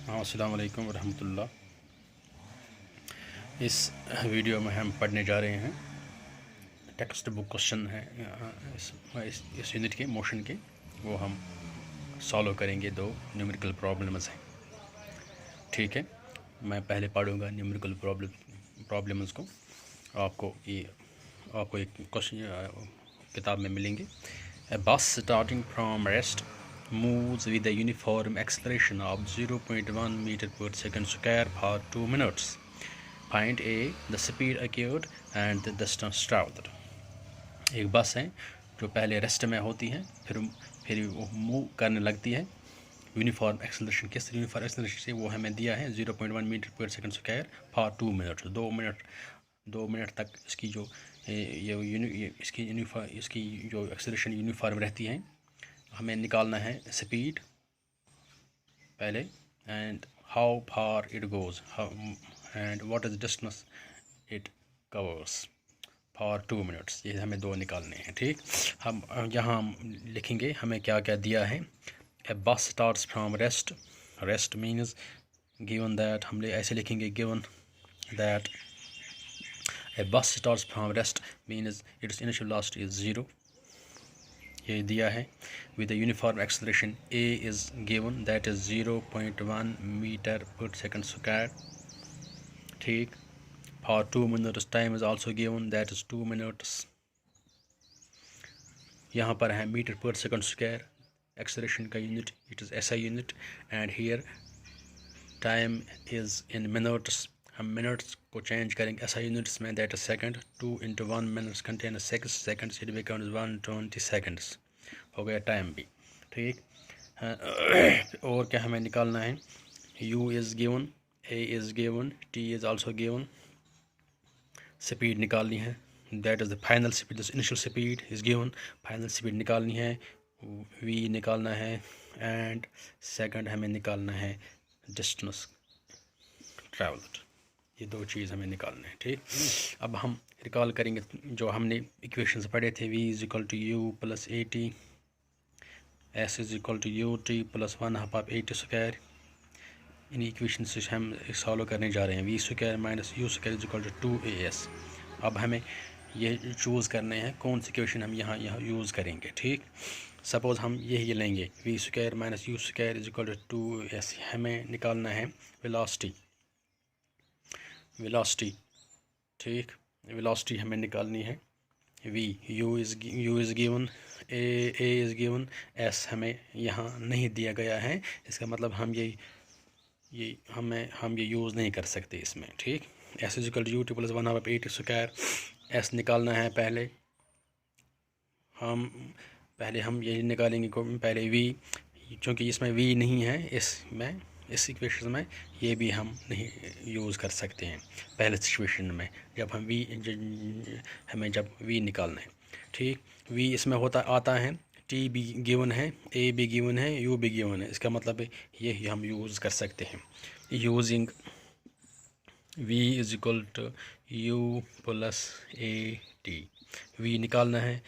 अस्सलाम वालेकुम रहमतुल्लाह। इस वीडियो में हम पढ़ने जा रहे हैं टेक्स्ट बुक क्वेश्चन है इस यूनिट के मोशन के, वो हम सॉल्व करेंगे। दो न्यूमेरिकल प्रॉब्लम्स हैं, ठीक है। मैं पहले पढ़ूंगा न्यूमेरिकल प्रॉब्लम्स को। आपको एक क्वेश्चन किताब में मिलेंगे। A bus starting from rest moves with a uniform acceleration of 0.1 meter per second square for 2 minutes. Find A, the speed occurred and the distance traveled. एक बस है जो पहले रेस्ट में होती है, फिर वो मूव करने लगती है। यूनिफॉर्म एक्सेलरेशन, किस यूनिफॉर्म एक्सेलरेशन से, वो हमें दिया है 0.1 metre per second square for 2 minute. 2 minute तक इसकी जो इसकी जो एक्सेलरेशन यूनिफॉर्म रहती है। हमें निकालना है स्पीड पहले, and how far it goes, and what is distance it covers for 2 minutes. ये हमें दो निकालने हैं, ठीक। हम यहाँ लिखेंगे हमें क्या क्या दिया है। A bus starts from rest, rest means given that, हम ऐसे लिखेंगे given that a bus starts from rest means its initial velocity is 0, ये दिया है। With the uniform acceleration a is given that is 0.1 metre per second square, ठीक। For 2 minutes time is also given, that is 2 minutes. यहाँ पर है metre per second square acceleration का unit, it is SI unit, and here time is in minutes. हम minutes को change करेंगे SI units में, that is second. 2 × 1 minutes contain 6 seconds, it becomes 120 seconds, हो गया टाइम भी, ठीक। और क्या हमें निकालना है। U is given, A is given, T is also given. Speed निकालनी है, that is the final speed, initial speed is given, final speed निकालनी है। V निकालना है, एंड सेकंड हमें निकालना है डिस्टेंस ट्रैवल्ड। ये दो चीज़ हमें निकालना है, ठीक। अब हम रिकॉल करेंगे जो हमने इक्वेशंस पढ़े थे। V is equal to U plus AT, S is equal to UT plus 1/2 AT square. इन इक्वेशन से हम सॉल्व करने जा रहे हैं। V square minus U square is equal to 2AS। अब हमें ये चूज़ करने हैं कौन सी इक्वेशन हम यहाँ यूज़ करेंगे, ठीक। सपोज़ हम यही लेंगे, V square minus U square is equal to 2AS। हमें निकालना है वेलोसिटी, ठीक। वेलोसिटी हमें निकालनी है। V, U is given, A is given, S हमें यहाँ नहीं दिया गया है। इसका मतलब हम हम ये यूज़ नहीं कर सकते इसमें, ठीक। S is equal to UT plus 1/2 AT square. S निकालना है पहले, हम ये निकालेंगे पहले V, क्योंकि इसमें V नहीं है, इस इक्वेशन में ये भी हम नहीं यूज़ कर सकते हैं पहले सिचुएशन में, जब हमें जब V निकालना है, ठीक। V इसमें आता है, T भी गिवन है, A भी गिवन है, U भी गिवन है। इसका मतलब है यही हम यूज़ कर सकते हैं। Using V is equal to U plus AT। V निकालना है,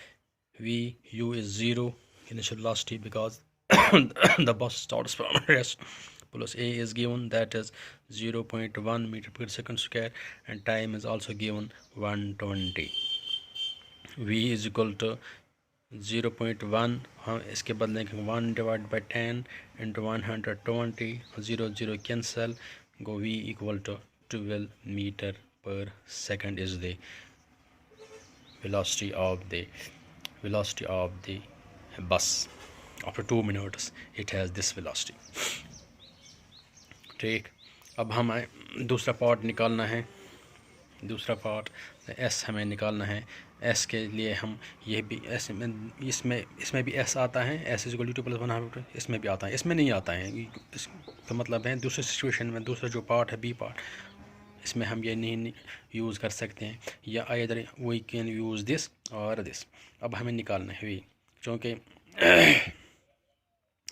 U is 0 initial velocity because the bus starts from rest, plus A is given, that is 0.1 meter per second square, and time is also given 120। V is equal to 0.1, हम इसके बदले 1 divide by 10 into 120, 0 cancel, go V equal to 12 meter per second is the velocity of the bus. After 2 minutes it has this velocity, ठीक। अब हमें दूसरा part निकालना है, दूसरा पार्ट S हमें निकालना है। S के लिए हम ये भी इसमें भी S आता है, S is equal two plus 1/2, इसमें भी आता है, इसमें नहीं आता है। इसका मतलब है दूसरे सिचुएशन में, दूसरा जो पार्ट है B पार्ट, इसमें हम ये नहीं यूज़ कर सकते हैं, या either we can use this और दिस। अब हमें निकालना है V, क्योंकि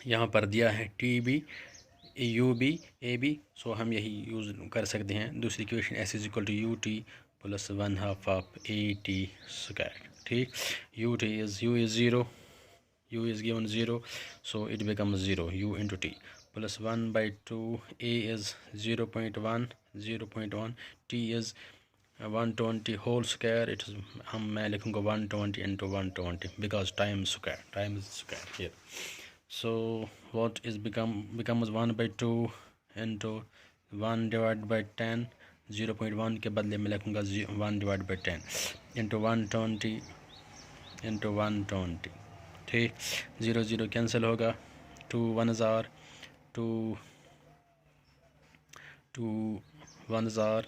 यहाँ पर दिया है TB UB AB, सो हम यही यूज़ कर सकते हैं दूसरी equation. S is equal to UT plus 1/2 AT square, ठीक। U is 0, U is given 0, so it becomes 0, U into T plus 1 by 2. A is 0.1, 0.1. T is 120 whole square. It is मैं लिखूँगा 120 into 120 because time is square here. So what is becomes 1 by 2 into 1 divided by 10. 0.1 के बदले में लिखूँगा 1 divided by 10 into 120 into 120. ठीक, 0 0 cancel होगा. 2 1s are 2 1s are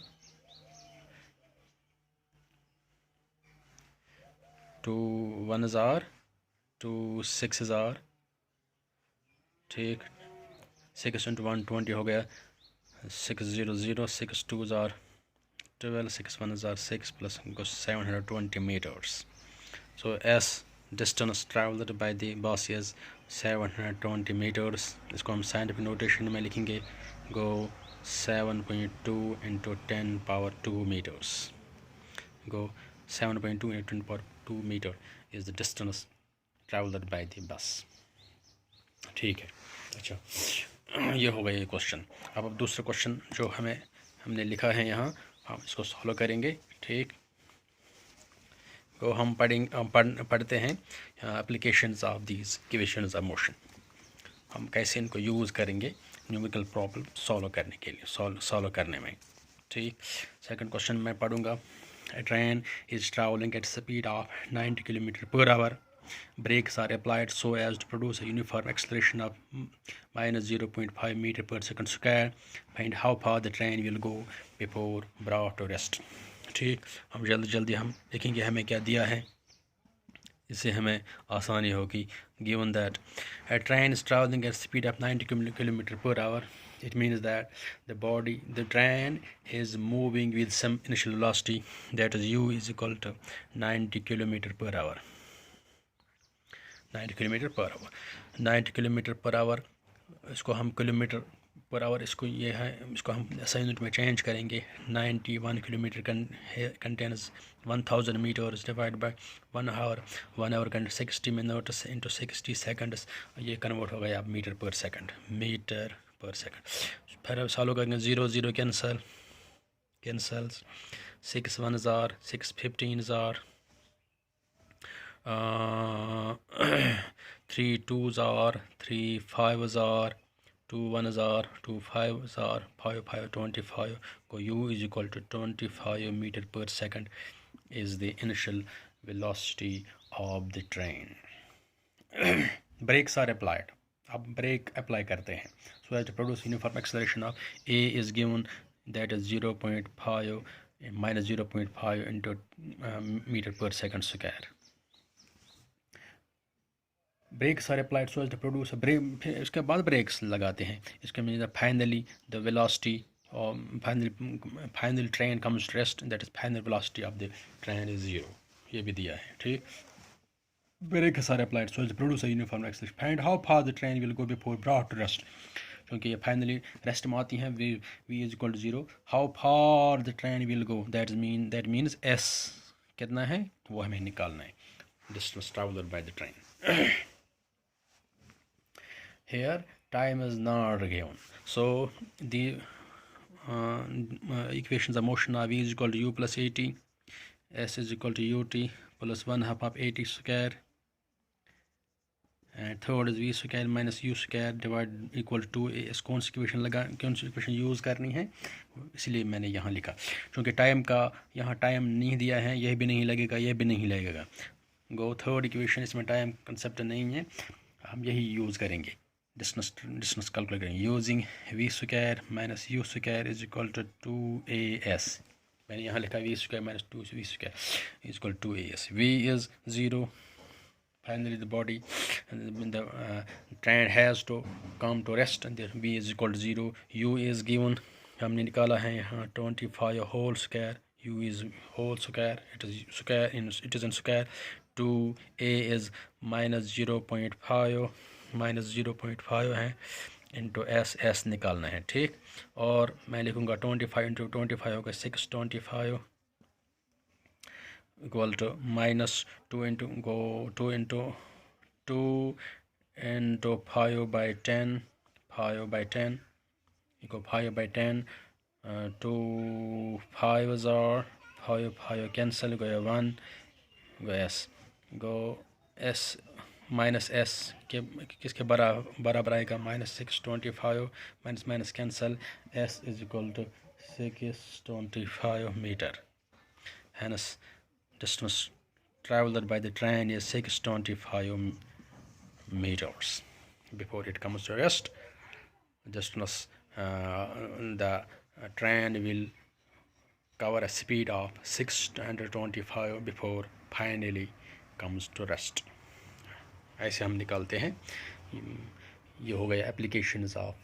2 1s are 2 6s are. ठीक, 6 into 120 हो गया 600. 6 2s are 12. 6 1s are 6 plus 720 meters. So S distance traveled by the bus is 720 meters. इसको हम साइंटिफिक नोटेशन में लिखेंगे. Go 7.2 into 10 power 2 meters. Go 7.2 into 10 power 2 meter is the distance traveled by the bus. ठीक है. अच्छा, ये हो गया ये क्वेश्चन. अब दूसरा क्वेश्चन जो हमने लिखा है यहाँ, हम इसको सॉल्व करेंगे. ठीक, तो हम पढ़ते हैं applications of these equations of motion. हम कैसे इनको यूज़ करेंगे न्यूमेरिकल प्रॉब्लम सॉल्व करने के लिए, सॉल्व करने में. ठीक, सेकंड क्वेश्चन मैं पढ़ूंगा. A train is traveling at speed of 90 km per hour. Brakes are applied so as to produce a uniform acceleration of minus 0.5 meter per second square. Find how far the train will go before brought to rest. ठीक, हम जल्दी हम देखेंगे हमें क्या दिया है, इससे हमें आसानी होगी. Given that a train is traveling at speed of 90 km per hour, it means that the train is moving with some initial velocity, that is u is equal to 90 km per hour. 90 km per hour. 90 km per hour, इसको हम kilometre per hour, इसको ये है, इसको हम ऐसा unit में change करेंगे. 91 kilometre contains 1000 metres divide by 1 hour. 1 hour contain 60 minutes into 60 seconds. ये कन्वर्ट हो गया अब मीटर पर सेकंड. फिर सॉल्व करेंगे. 0 0 cancels. 6 1s are 6 15s are 3 2s are 3 5s are 2 1s are 2 5s are 5 5 25. Go u is equal to 25 meter per second is the initial velocity of the train. Brakes are applied. अब break apply करते हैं. So as to produce uniform acceleration of a is given, that is 0.5 minus 0.5 into meter per second square. Brakes are applied so as to produce brake. फिर इसके बाद brakes लगाते हैं. इसके mean finally the velocity और final train comes to rest, that is final velocity of the train is 0. ये भी दिया है. ठीक, brakes are applied so as to produce a uniform acceleration. Find how far the train will go before brought to rest. क्योंकि ये finally rest में आती हैं. v is equal to 0. How far the train will go, that means s कितना है वो हमें निकालना है. Distance travelled by the train. Here time is not given, so the equations of motion are v is equal to u plus at, s is equal to ut plus 1/2 of at square, and third is v square minus u square divide equal to 2a. कौन सी equation use करनी है, इसलिए मैंने यहाँ लिखा. क्योंकि time का यहाँ टाइम नहीं दिया है, यह भी नहीं लगेगा, यह भी नहीं लगेगा. गो थर्ड इक्वेशन, इसमें टाइम कंसेप्ट नहीं है, हम यही यूज़ करेंगे. डिस्टेंस कैलकुलेट करेंगे using v square minus u square is equal to 2as. मैंने यहाँ लिखा v square minus 2v square is equal to 2as. v is 0. Finally the body the train has to come to rest and v is equal to 0. u is given, हमने निकाला है यहाँ 25 whole square. u is whole square, it is in square. 2a is minus 0.5 है into s निकालना है. ठीक, और मैं लिखूँगा 25 इंटू 25 होगा 625 equal to minus 2 into 5 by 10 5 by 10 equal 5 by 10. 2 5s are 5 cancel, go 1, go s, go s minus S के किसके बराबर आएगा, -625 minus minus cancel, S is equal to 625 metre. Hence distance traveled by the train is 625 meters. Before it comes to rest, distance the train will cover a speed of 625 before finally comes to rest. ऐसे हम निकालते हैं. ये हो गया applications of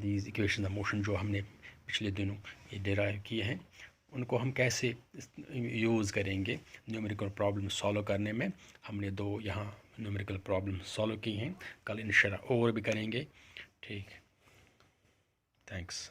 these equation of motion जो हमने पिछले दिनों ये डिराइव किए हैं. उनको हम कैसे यूज़ करेंगे न्यूमेरिकल प्रॉब्लम सॉल्व करने में. हमने 2 यहाँ न्यूमेरिकल प्रॉब्लम सॉल्व की हैं. कल इंशाल्लाह और भी करेंगे. ठीक, थैंक्स.